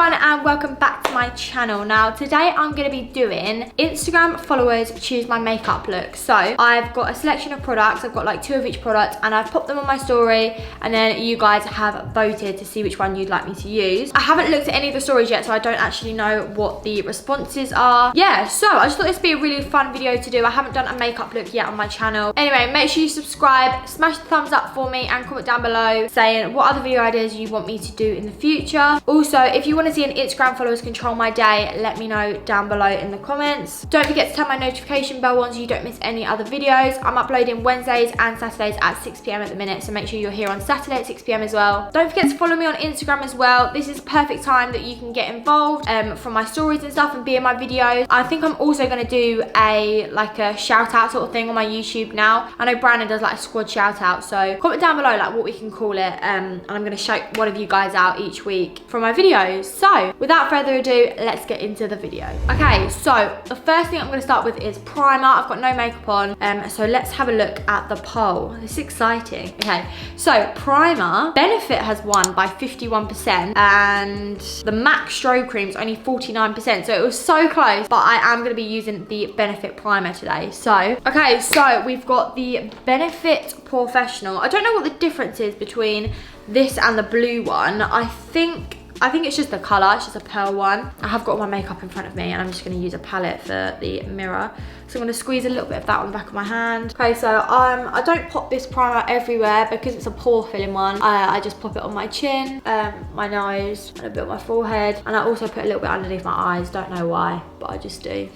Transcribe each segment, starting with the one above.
everyone and welcome back to my channel. Now today I'm going to be doing Instagram followers choose my makeup look. So I've got a selection of products, I've got like 2 of each product and I've popped them on my story and then you guys have voted to see which one you'd like me to use. I haven't looked at any of the stories yet so I don't actually know what the responses are. Yeah, so I just thought this would be a really fun video to do. I haven't done a makeup look yet on my channel. Anyway, make sure you subscribe, smash the thumbs up for me and comment down below saying what other video ideas you want me to do in the future. Also, if you want to see an Instagram followers control my day, let me know down below in the comments. Don't forget to turn my notification bell on so you don't miss any other videos. I'm uploading Wednesdays and Saturdays at 6 PM at the minute, so make sure you're here on Saturday at 6 PM as well. Don't forget to follow me on Instagram as well. This is the perfect time that you can get involved from my stories and stuff and be in my videos. I think I'm also going to do a shout out sort of thing on my YouTube now. I know Brandon does like a squad shout out, so comment down below like what we can call it, and I'm going to shout one of you guys out each week from my videos. So without further ado, let's get into the video. Okay, so the first thing I'm going to start with is primer. I've got no makeup on, so let's have a look at the poll. This is exciting. Okay, so primer, Benefit has won by 51% and the MAC Strobe Cream is only 49%, so it was so close, but I am going to be using the Benefit primer today. So okay, so we've got the Benefit Professional. I don't know what the difference is between this and the blue one. I think it's just the colour, it's just a pearl one. I have got all my makeup in front of me and I'm just going to use a palette for the mirror. So I'm going to squeeze a little bit of that on the back of my hand. Okay, so I don't pop this primer everywhere because it's a pore filling one. I just pop it on my chin, my nose, and a bit on my forehead. And I also put a little bit underneath my eyes, don't know why, but I just do.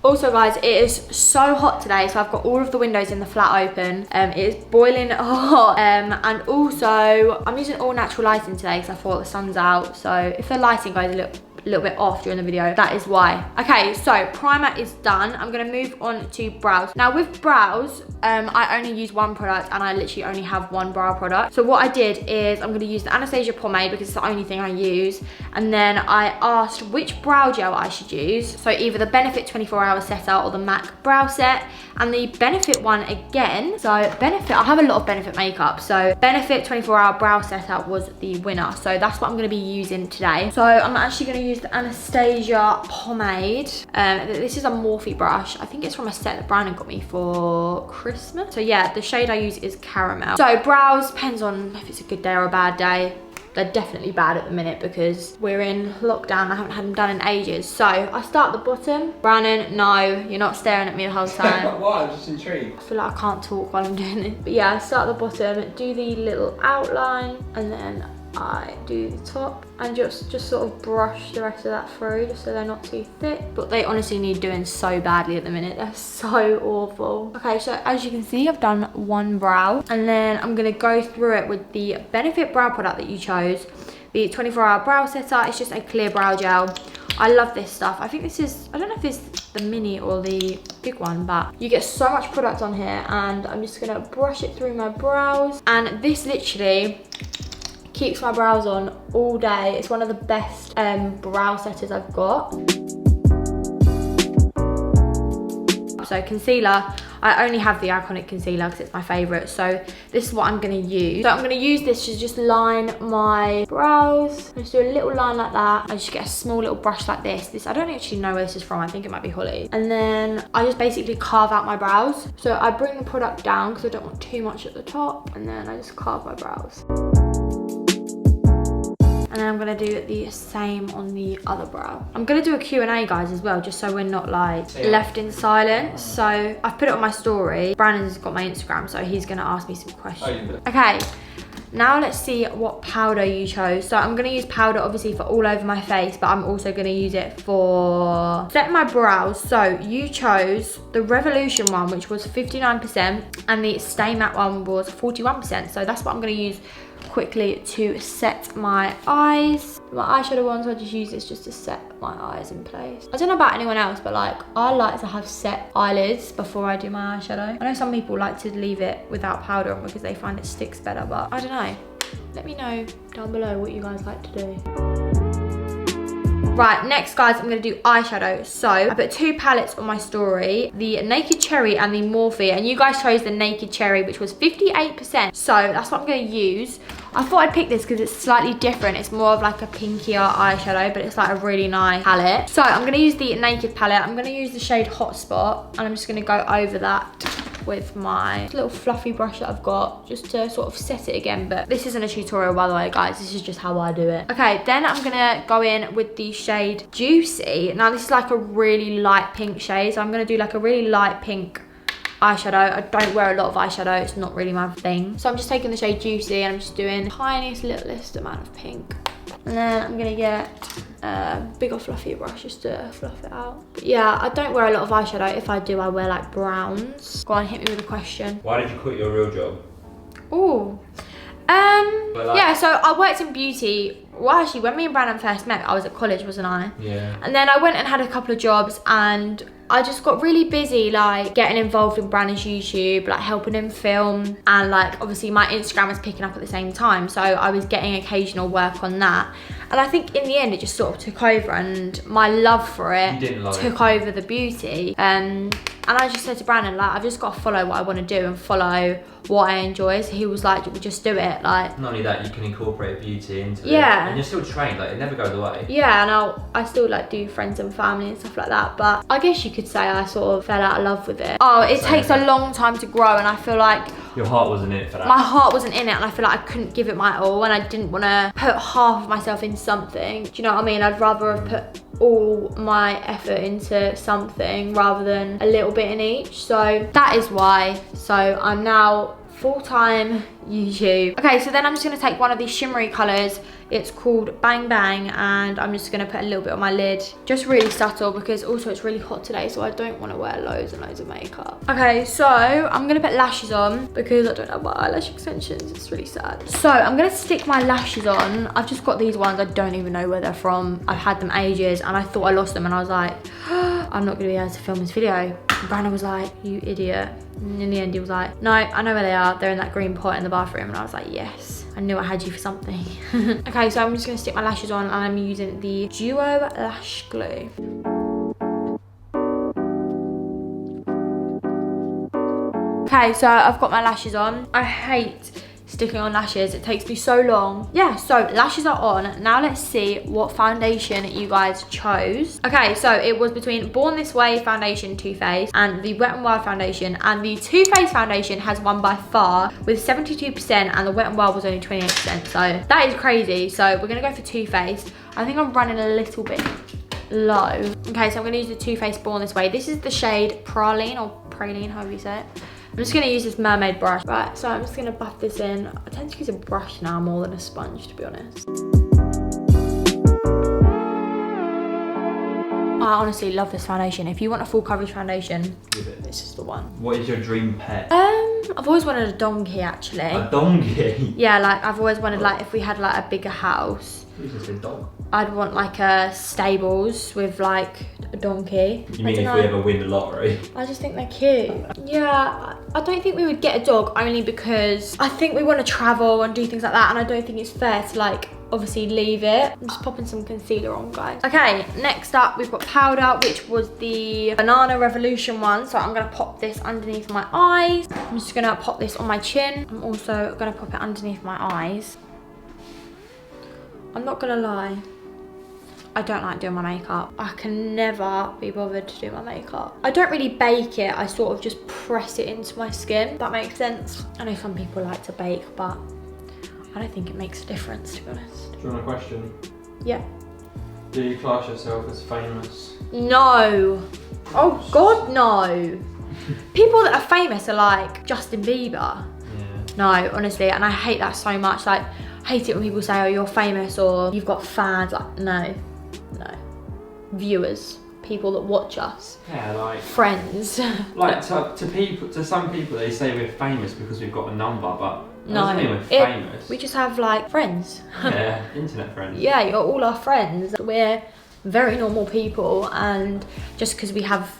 Also guys, it is so hot today, so I've got all of the windows in the flat open. It is boiling hot, and also I'm using all natural lighting today because I thought the sun's out, so if the lighting goes a little bit off during the video, that is why. Okay, so primer is done. I'm gonna move on to brows. Now with brows, I only use one product and I literally only have one brow product. So what I did is I'm gonna use the Anastasia pomade because it's the only thing I use. And then I asked which brow gel I should use. So either the Benefit 24-hour setter or the MAC brow set. And the Benefit one again. So Benefit, I have a lot of Benefit makeup. So Benefit 24-hour brow setter was the winner. So that's what I'm gonna be using today. So I'm actually gonna use the Anastasia pomade. This is a Morphe brush. I think it's from a set that Brandon got me for Christmas. So yeah, the shade I use is Caramel. So brows, depends on if it's a good day or a bad day. They're definitely bad at the minute because we're in lockdown. I haven't had them done in ages. So I start at the bottom. Brandon, no, you're not staring at me the whole time. Why? I'm just intrigued. I feel like I can't talk while I'm doing it. But yeah, I start at the bottom, do the little outline, and then I do the top and just sort of brush the rest of that through just so they're not too thick. But they honestly need doing so badly at the minute. They're so awful. Okay, so as you can see, I've done one brow and then I'm gonna go through it with the Benefit brow product that you chose. The 24-hour brow setter. It's just a clear brow gel. I love this stuff. I think this is, I don't know if it's the mini or the big one, but you get so much product on here and I'm just gonna brush it through my brows. And this literally keeps my brows on all day. It's one of the best brow setters I've got. So concealer, I only have the Iconic concealer because it's my favourite. So this is what I'm gonna use. So I'm gonna use this to just line my brows. I just do a little line like that. I just get a small little brush like this. I don't actually know where this is from. I think it might be Holly. And then I just basically carve out my brows. So I bring the product down because I don't want too much at the top. And then I just carve my brows. And then I'm gonna do the same on the other brow. I'm gonna do a Q&A, guys, as well, just so we're not like left in silence. So I've put it on my story. Brandon's got my Instagram, so he's gonna ask me some questions. Okay, now let's see what powder you chose. So I'm gonna use powder obviously for all over my face, but I'm also gonna use it for setting my brows. So you chose the Revolution one, which was 59%, and the Stay Matte one was 41%. So that's what I'm gonna use quickly to set my eyes. My eyeshadow ones, I just use this just to set my eyes in place. I don't know about anyone else, but like I like to have set eyelids before I do my eyeshadow. I know some people like to leave it without powder on because they find it sticks better, but I don't know. Let me know down below what you guys like to do. Right, next guys, I'm gonna do eyeshadow. So I put 2 palettes on my story, the Naked Cherry and the Morphe, and you guys chose the Naked Cherry, which was 58%. So that's what I'm gonna use. I thought I'd pick this because it's slightly different. It's more of like a pinkier eyeshadow, but it's like a really nice palette. So I'm gonna use the Naked palette. I'm gonna use the shade Hotspot, and I'm just gonna go over that with my little fluffy brush that I've got, just to sort of set it again. But this isn't a tutorial, by the way, guys. This is just how I do it. Okay, then I'm gonna go in with the shade Juicy. Now this is like a really light pink shade, so I'm gonna do like a really light pink eyeshadow. I don't wear a lot of eyeshadow, it's not really my thing. So I'm just taking the shade Juicy and I'm just doing the tiniest littlest amount of pink. And then I'm gonna get a bigger, fluffier brush just to fluff it out. But yeah, I don't wear a lot of eyeshadow. If I do, I wear like browns. Go on, hit me with a question. Why did you quit your real job? Ooh. Yeah, so I worked in beauty. Well, actually, when me and Brandon first met, I was at college, wasn't I? Yeah. And then I went and had a couple of jobs, and I just got really busy, like getting involved in Brandon's YouTube, like helping him film, and like obviously my Instagram was picking up at the same time, so I was getting occasional work on that. And I think in the end it just sort of took over, and my love for it took over the beauty. And I just said to Brandon, like, I've just got to follow what I want to do and follow what I enjoy. So he was like, just do it. Like, not only that, you can incorporate beauty into it. Yeah. And you're still trained, like it never goes away. Yeah, and I still like do friends and family and stuff like that. But I guess you could say I sort of fell out of love with it. Oh, it takes a long time to grow, and I feel like your heart wasn't in it for that. My heart wasn't in it, and I feel like I couldn't give it my all, and I didn't want to put half of myself in something. Do you know what I mean? I'd rather have put all my effort into something rather than a little bit in each. So that is why. So I'm now full-time YouTube. Okay, so then I'm just going to take one of these shimmery colours. It's called Bang Bang, and I'm just going to put a little bit on my lid. Just really subtle, because also it's really hot today, so I don't want to wear loads and loads of makeup. Okay, so I'm going to put lashes on because I don't have my eyelash extensions. It's really sad. So I'm going to stick my lashes on. I've just got these ones. I don't even know where they're from. I've had them ages, and I thought I lost them, and I was like, I'm not going to be able to film this video. And Brandon was like, you idiot. And in the end, he was like, no, I know where they are. They're in that green pot in the bathroom. And I was like, yes, I knew I had you for something. Okay, so I'm just going to stick my lashes on, and I'm using the Duo Lash Glue. Okay, so I've got my lashes on. I hate sticking on lashes, it takes me so long. Yeah, so lashes are on. Now let's see what foundation you guys chose. Okay, so it was between Born This Way foundation, Too Faced, and the Wet n Wild foundation, and the Too Faced foundation has won by far with 72%, and the Wet n Wild was only 28%, so that is crazy. So we're gonna go for Too Faced. I think I'm running a little bit low. Okay, so I'm gonna use the Too Faced Born This Way. This is the shade Praline, or Praline, however you say it. I'm just gonna use this mermaid brush. Right, so I'm just gonna buff this in. I tend to use a brush now more than a sponge, to be honest. I honestly love this foundation. If you want a full coverage foundation, this is the one. What is your dream pet? I've always wanted a donkey, actually. A donkey? Yeah, like I've always wanted, like, if we had like a bigger house, You just said dog. I'd want like a stables with like a donkey. You mean if we ever win the lottery? I just think they're cute. Yeah, I don't think we would get a dog, only because I think we want to travel and do things like that, and I don't think it's fair to like obviously leave it. I'm just popping some concealer on, guys. Okay, next up we've got powder, which was the Banana Revolution one. So I'm gonna pop this underneath my eyes. I'm just gonna pop this on my chin. I'm also gonna pop it underneath my eyes. I'm not gonna lie, I don't like doing my makeup. I can never be bothered to do my makeup. I don't really bake it, I sort of just press it into my skin, if that makes sense. I know some people like to bake, but I don't think it makes a difference, to be honest. Do you want a question? Yeah. Do you class yourself as famous? No. Oh God, no. People that are famous are like Justin Bieber. Yeah. No, honestly, and I hate that so much. Like, I hate it when people say, oh, you're famous or you've got fans. Like, no. Viewers, people that watch us. Yeah, like friends. Like to some people, they say we're famous because we've got a number, but no, doesn't mean we're famous. We just have like friends. Yeah, internet friends. Yeah, you're all our friends. We're very normal people, and just because we have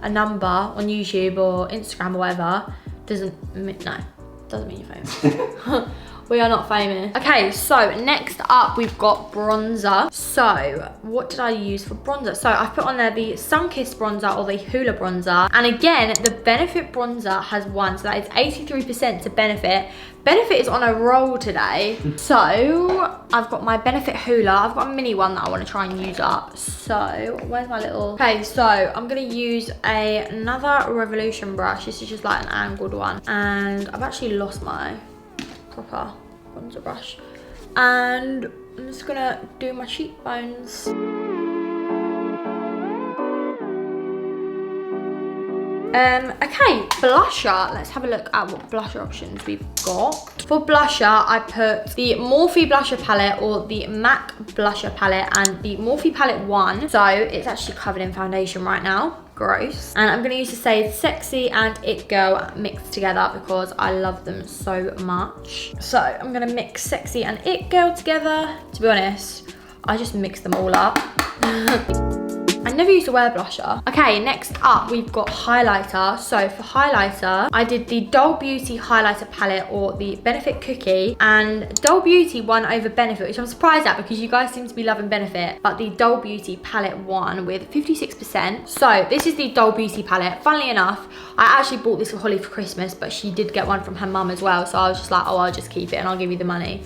a number on YouTube or Instagram or whatever doesn't mean you're famous. We are not famous. Okay, so next up we've got bronzer. So what did I use for bronzer? So I put on there the Sunkissed bronzer or the Hoola bronzer. And again, the Benefit bronzer has won. So that is 83% to Benefit. Benefit is on a roll today. So I've got my Benefit Hoola. I've got a mini one that I want to try and use up. So where's my little... Okay, so I'm going to use another Revolution brush. This is just like an angled one. And I've actually lost my proper bronzer brush. And I'm just going to do my cheekbones. Okay, blusher. Let's have a look at what blusher options we've got. For blusher, I put the Morphe blusher palette or the MAC blusher palette and the Morphe palette 1. So it's actually covered in foundation right now. Gross. And I'm gonna use the shades Sexy and It Girl mixed together because I love them so much. So I'm gonna mix Sexy and It Girl together. To be honest, I just mix them all up. I never used to wear blusher. Okay, next up we've got highlighter. So for highlighter, I did the Doll Beauty highlighter palette or the Benefit Cookie, and Doll Beauty won over Benefit, which I'm surprised at because you guys seem to be loving Benefit, but the Doll Beauty palette won with 56%. So this is the Doll Beauty palette. Funnily enough, I actually bought this for Holly for Christmas, but she did get one from her mum as well. So I was just like, oh, I'll just keep it and I'll give you the money.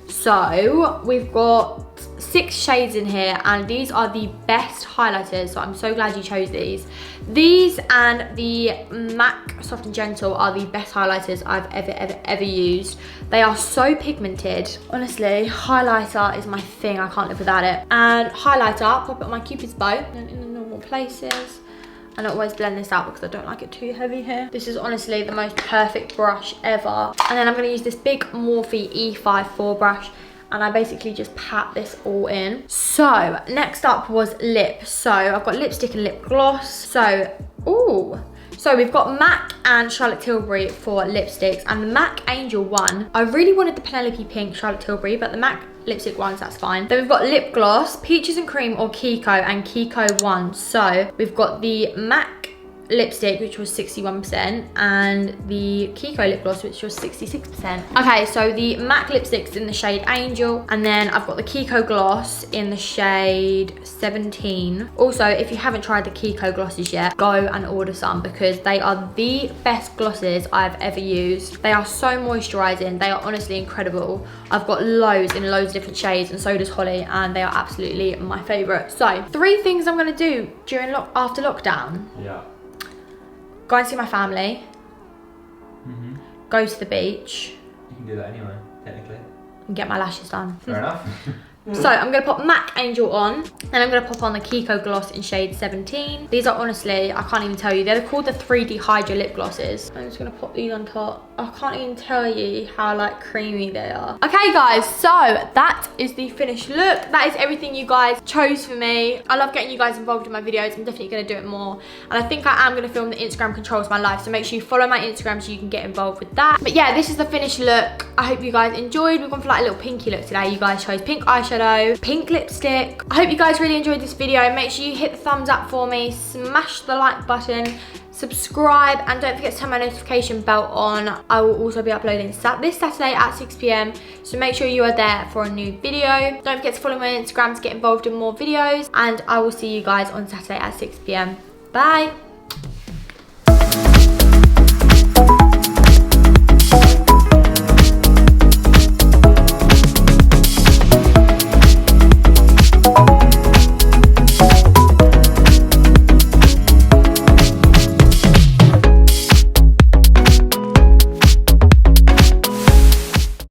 So we've got 6 shades in here and these are the best highlighters, so I'm so glad you chose these. These and the MAC Soft and Gentle are the best highlighters I've ever used. They are so pigmented. Honestly, highlighter is my thing. I can't live without it. And highlighter, pop it on my Cupid's bow and in the normal places. And I always blend this out because I don't like it too heavy here. This is honestly the most perfect brush ever. And then I'm going to use this big Morphe E54 brush and I basically just pat this all in. So next up was lip. So I've got lipstick and lip gloss. So we've got MAC and Charlotte Tilbury for lipsticks, and the MAC Angel one. I really wanted the Penelope Pink Charlotte Tilbury, but the MAC lipstick ones, that's fine. Then we've got lip gloss, Peaches and Cream or Kiko and Kiko one. So we've got the MAC lipstick, which was 61%, and the Kiko lip gloss, which was 66%. Okay, so the MAC lipstick's in the shade Angel, and then I've got the Kiko gloss in the shade 17. Also, if you haven't tried the Kiko glosses yet, go and order some because they are the best glosses I've ever used. They are so moisturizing. They are honestly incredible. I've got loads in loads of different shades, and so does Holly, and they are absolutely my favorite. So 3 things I'm gonna do after lockdown. Yeah. Go and see my family. Go to the beach. You can do that anyway, technically. And get my lashes done. Fair enough. So I'm going to pop MAC Angel on. And I'm going to pop on the Kiko gloss in shade 17. These are honestly, I can't even tell you. They're called the 3D Hydra lip glosses. I'm just going to pop these on top. I can't even tell you how like creamy they are. Okay guys, so that is the finished look. That is everything you guys chose for me. I love getting you guys involved in my videos. I'm definitely going to do it more. And I think I am going to film the Instagram controls my life. So make sure you follow my Instagram so you can get involved with that. But yeah, this is the finished look. I hope you guys enjoyed. We've gone for like a little pinky look today. You guys chose pink eyeshadow, pink lipstick. I hope you guys really enjoyed this video. Make sure you hit the thumbs up for me, smash the like button, subscribe, and don't forget to turn my notification bell on. I will also be uploading this Saturday at 6 PM, so make sure you are there for a new video. Don't forget to follow my Instagram to get involved in more videos, and I will see you guys on Saturday at 6 PM. Bye.